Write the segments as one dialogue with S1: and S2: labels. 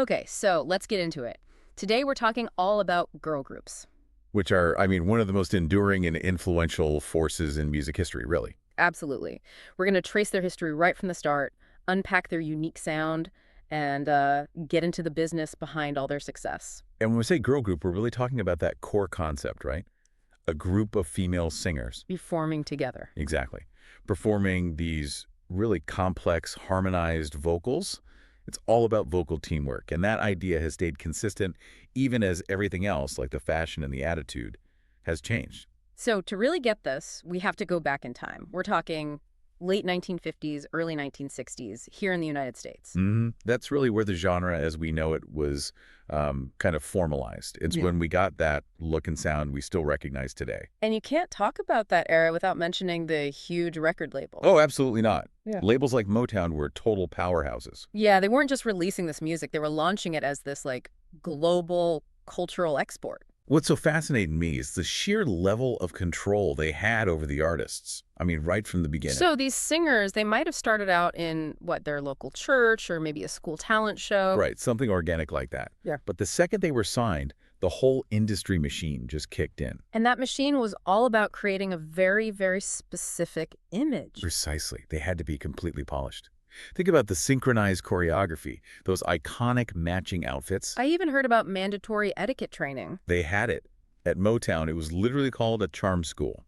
S1: Okay, so let's get into it. Today we're talking all about girl groups.
S2: Which are, I mean, one of the most enduring and influential forces in music history, really.
S1: Absolutely. We're going to trace their history right from the start, unpack their unique sound, and get into the business behind all their success.
S2: And when we say girl group, we're really talking about that core concept, right? A group of female singers.
S1: Reforming together.
S2: Exactly. Performing these really complex, harmonized vocals. It's all about vocal teamwork, and that idea has stayed consistent even as everything else, like the fashion and the attitude, has changed.
S1: So to really get this, we have to go back in time. We're talking late 1950s, early 1960s here in the United States.
S2: That's really where the genre as we know it was kind of formalized. It's
S1: Yeah.
S2: when we got that look and sound we still recognize today.
S1: And you can't talk about that era without mentioning the huge record labels.
S2: Oh, absolutely not.
S1: Yeah.
S2: Labels like Motown were total powerhouses.
S1: Yeah, they weren't just releasing this music, they were launching it as this like global cultural export.
S2: What's so fascinating to me is the sheer level of control they had over the artists. I mean, right from the beginning.
S1: So these singers, they might have started out in their local church or maybe a school talent show.
S2: Right, something organic like that.
S1: Yeah.
S2: But the second they were signed, the whole industry machine just kicked in.
S1: And that machine was all about creating a very, very specific image.
S2: Precisely. They had to be completely polished. Think about the synchronized choreography, those iconic matching outfits.
S1: I even heard about mandatory etiquette training.
S2: They had it. At Motown, it was literally called a charm school.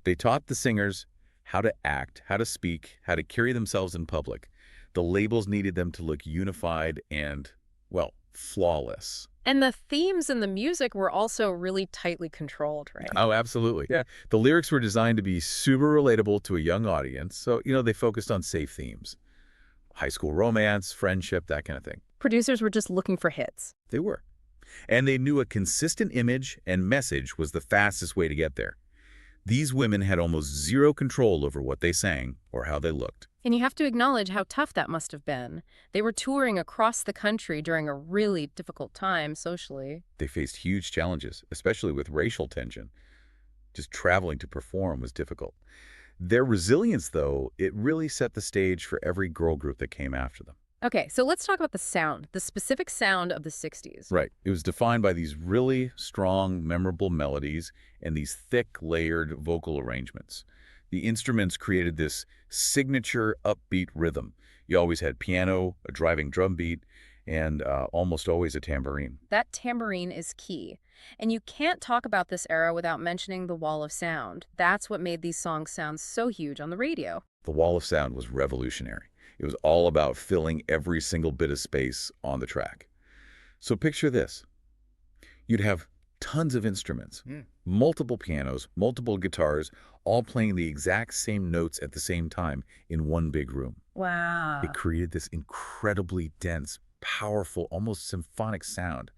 S2: They taught the singers how to act, how to speak, how to carry themselves in public. The labels needed them to look unified and, well, flawless.
S1: And the themes in the music were also really tightly controlled, right?
S2: Oh, absolutely. Yeah. The lyrics were designed to be super relatable to a young audience, so, they focused on safe themes. High school romance, friendship, that kind of thing.
S1: Producers were just looking for hits.
S2: They were. And they knew a consistent image and message was the fastest way to get there. These women had almost zero control over what they sang or how they looked.
S1: And you have to acknowledge how tough that must have been. They were touring across the country during a really difficult time socially.
S2: They faced huge challenges, especially with racial tension. Just traveling to perform was difficult. Their resilience, though, it really set the stage for every girl group that came after them.
S1: Okay, so let's talk about the sound, the specific sound of the 60s.
S2: Right. It was defined by these really strong, memorable melodies and these thick, layered vocal arrangements. The instruments created this signature upbeat rhythm. You always had piano, a driving drum beat, and almost always a tambourine.
S1: That tambourine is key. And you can't talk about this era without mentioning the wall of sound. That's what made these songs sound so huge on the radio.
S2: The wall of sound was revolutionary. It was all about filling every single bit of space on the track. So picture this. You'd have tons of instruments, multiple pianos, multiple guitars, all playing the exact same notes at the same time in one big room.
S1: Wow.
S2: It created this incredibly dense, powerful, almost symphonic sound.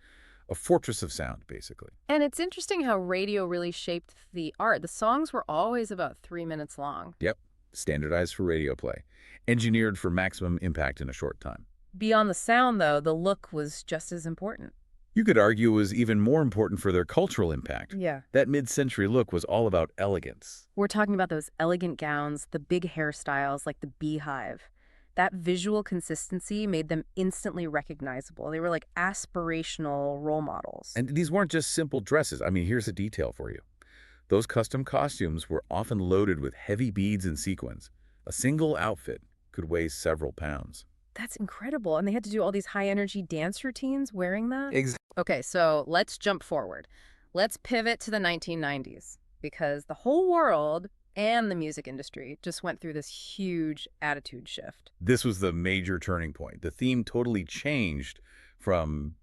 S2: A fortress of sound, basically.
S1: And it's interesting how radio really shaped the art. The songs were always about 3 minutes long.
S2: Yep. Standardized for radio play. Engineered for maximum impact in a short time.
S1: Beyond the sound, though, the look was just as important.
S2: You could argue it was even more important for their cultural impact.
S1: Yeah.
S2: That mid-century look was all about elegance.
S1: We're talking about those elegant gowns, the big hairstyles like the beehive. That visual consistency made them instantly recognizable. They were like aspirational role models.
S2: And these weren't just simple dresses. I mean, here's a detail for you. Those custom costumes were often loaded with heavy beads and sequins. A single outfit could weigh several pounds.
S1: That's incredible. And they had to do all these high-energy dance routines wearing that?
S2: Exactly.
S1: Okay, so let's jump forward. Let's pivot to the 1990s because the whole world and the music industry just went through this huge attitude shift.
S2: This was the major turning point. The theme totally changed from,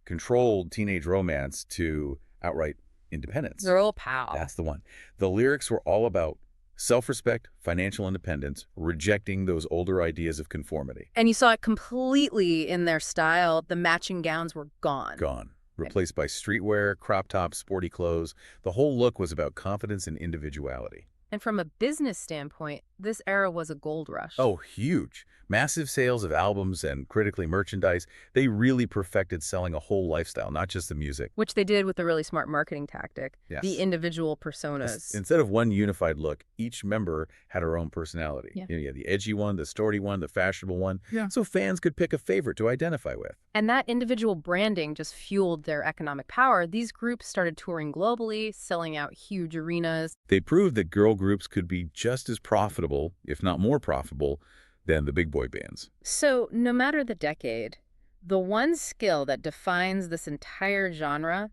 S2: controlled teenage romance to outright independence.
S1: Girl pow.
S2: That's the one. The lyrics were all about self-respect, financial independence, rejecting those older ideas of conformity.
S1: And you saw it completely in their style. The matching gowns were gone.
S2: Gone. Replaced by streetwear, crop tops, sporty clothes. The whole look was about confidence and individuality.
S1: And from a business standpoint, this era was a gold rush.
S2: Oh, huge. Massive sales of albums and critically merchandise. They really perfected selling a whole lifestyle, not just the music.
S1: Which they did with a really smart marketing tactic, the
S2: Yes.
S1: individual personas.
S2: Instead of one unified look, each member had her own personality.
S1: Yeah.
S2: You had the edgy one, the sturdy one, the fashionable one.
S1: Yeah.
S2: So fans could pick a favorite to identify with.
S1: And that individual branding just fueled their economic power. These groups started touring globally, selling out huge arenas.
S2: They proved that girl groups could be just as profitable, if not more profitable, than the big boy bands.
S1: So, no matter the decade, the one skill that defines this entire genre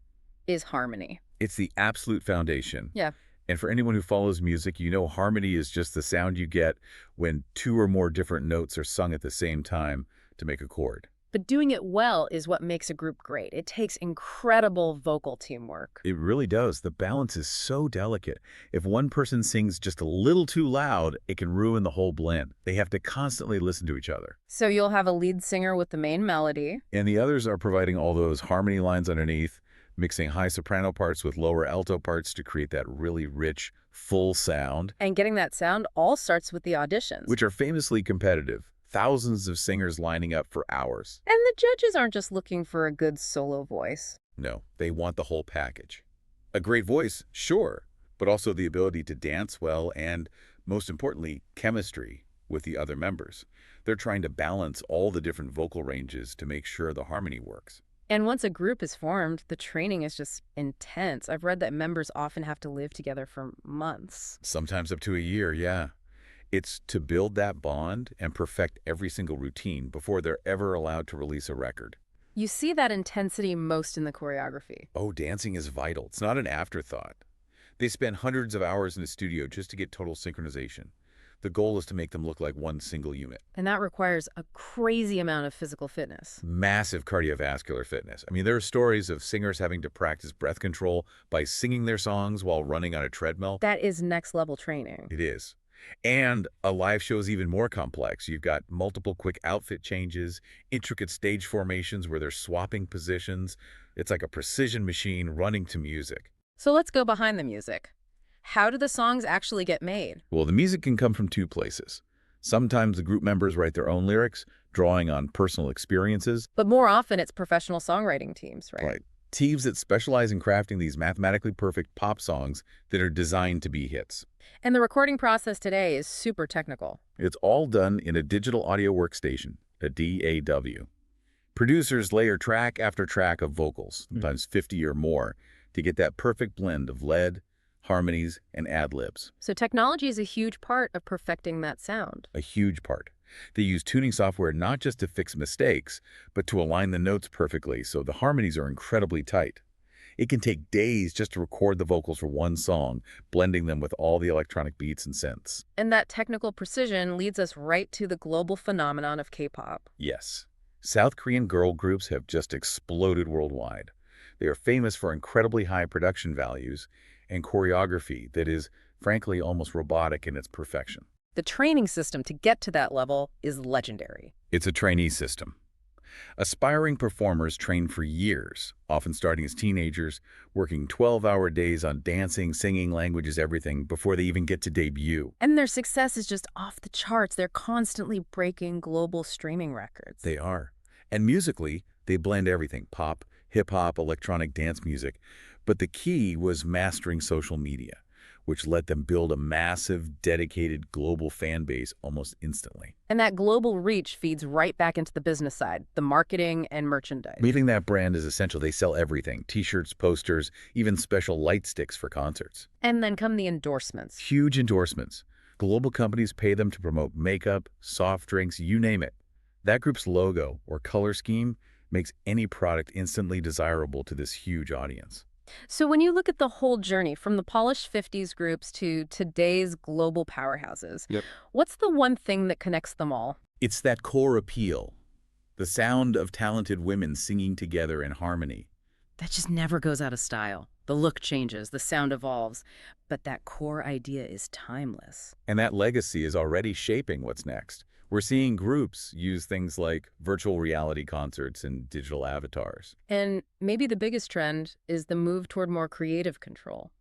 S1: is harmony.
S2: It's the absolute foundation.
S1: Yeah.
S2: And for anyone who follows music, you know harmony is just the sound you get when two or more different notes are sung at the same time to make a chord.
S1: But doing it well is what makes a group great. It takes incredible vocal teamwork.
S2: It really does. The balance is so delicate. If one person sings just a little too loud, it can ruin the whole blend. They have to constantly listen to each other.
S1: So you'll have a lead singer with the main melody.
S2: And the others are providing all those harmony lines underneath, mixing high soprano parts with lower alto parts to create that really rich, full sound.
S1: And getting that sound all starts with the auditions.
S2: Which are famously competitive. Thousands of singers lining up for hours.
S1: And the judges aren't just looking for a good solo voice.
S2: No, they want the whole package. A great voice, sure, but also the ability to dance well and, most importantly, chemistry with the other members. They're trying to balance all the different vocal ranges to make sure the harmony works.
S1: And once a group is formed, the training is just intense. I've read that members often have to live together for months.
S2: Sometimes up to a year, yeah. It's to build that bond and perfect every single routine before they're ever allowed to release a record.
S1: You see that intensity most in the choreography.
S2: Oh, dancing is vital. It's not an afterthought. They spend hundreds of hours in the studio just to get total synchronization. The goal is to make them look like one single unit.
S1: And that requires a crazy amount of physical fitness.
S2: Massive cardiovascular fitness. I mean, there are stories of singers having to practice breath control by singing their songs while running on a treadmill.
S1: That is next level training.
S2: It is. And a live show is even more complex. You've got multiple quick outfit changes, intricate stage formations where they're swapping positions. It's like a precision machine running to music.
S1: So let's go behind the music. How do the songs actually get made?
S2: Well, the music can come from two places. Sometimes the group members write their own lyrics, drawing on personal experiences.
S1: But more often it's professional songwriting teams, right?
S2: Right. Teams that specialize in crafting these mathematically perfect pop songs that are designed to be hits.
S1: And the recording process today is super technical.
S2: It's all done in a digital audio workstation, a DAW. Producers layer track after track of vocals, sometimes 50 or more, to get that perfect blend of lead, harmonies, and ad-libs.
S1: So technology is a huge part of perfecting that sound.
S2: A huge part. They use tuning software not just to fix mistakes, but to align the notes perfectly so the harmonies are incredibly tight. It can take days just to record the vocals for one song, blending them with all the electronic beats and synths.
S1: And that technical precision leads us right to the global phenomenon of K-pop.
S2: Yes, South Korean girl groups have just exploded worldwide. They are famous for incredibly high production values and choreography that is, frankly, almost robotic in its perfection.
S1: The training system to get to that level is legendary.
S2: It's a trainee system. Aspiring performers train for years, often starting as teenagers, working 12-hour days on dancing, singing, languages, everything, before they even get to debut.
S1: And their success is just off the charts. They're constantly breaking global streaming records.
S2: They are. And musically, they blend everything, pop, hip-hop, electronic dance music. But the key was mastering social media, which let them build a massive, dedicated global fan base almost instantly.
S1: And that global reach feeds right back into the business side, the marketing and merchandise.
S2: Building that brand is essential. They sell everything, t-shirts, posters, even special light sticks for concerts.
S1: And then come the endorsements.
S2: Huge endorsements. Global companies pay them to promote makeup, soft drinks, you name it. That group's logo or color scheme makes any product instantly desirable to this huge audience.
S1: So when you look at the whole journey from the polished 50s groups to today's global powerhouses, what's the one thing that connects them all?
S2: It's that core appeal, the sound of talented women singing together in harmony.
S1: That just never goes out of style. The look changes, the sound evolves, but that core idea is timeless.
S2: And that legacy is already shaping what's next. We're seeing groups use things like virtual reality concerts and digital avatars.
S1: And maybe the biggest trend is the move toward more creative control.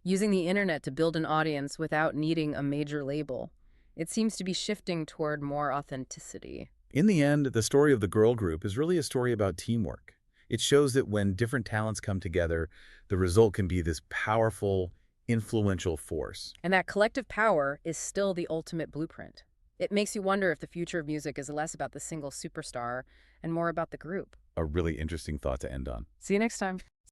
S1: using the internet to build an audience without needing a major label. It seems to be shifting toward more authenticity.
S2: In the end, the story of the girl group is really a story about teamwork. It shows that when different talents come together, the result can be this powerful, influential force.
S1: And that collective power is still the ultimate blueprint. It makes you wonder if the future of music is less about the single superstar and more about the group.
S2: A really interesting thought to end on.
S1: See you next time.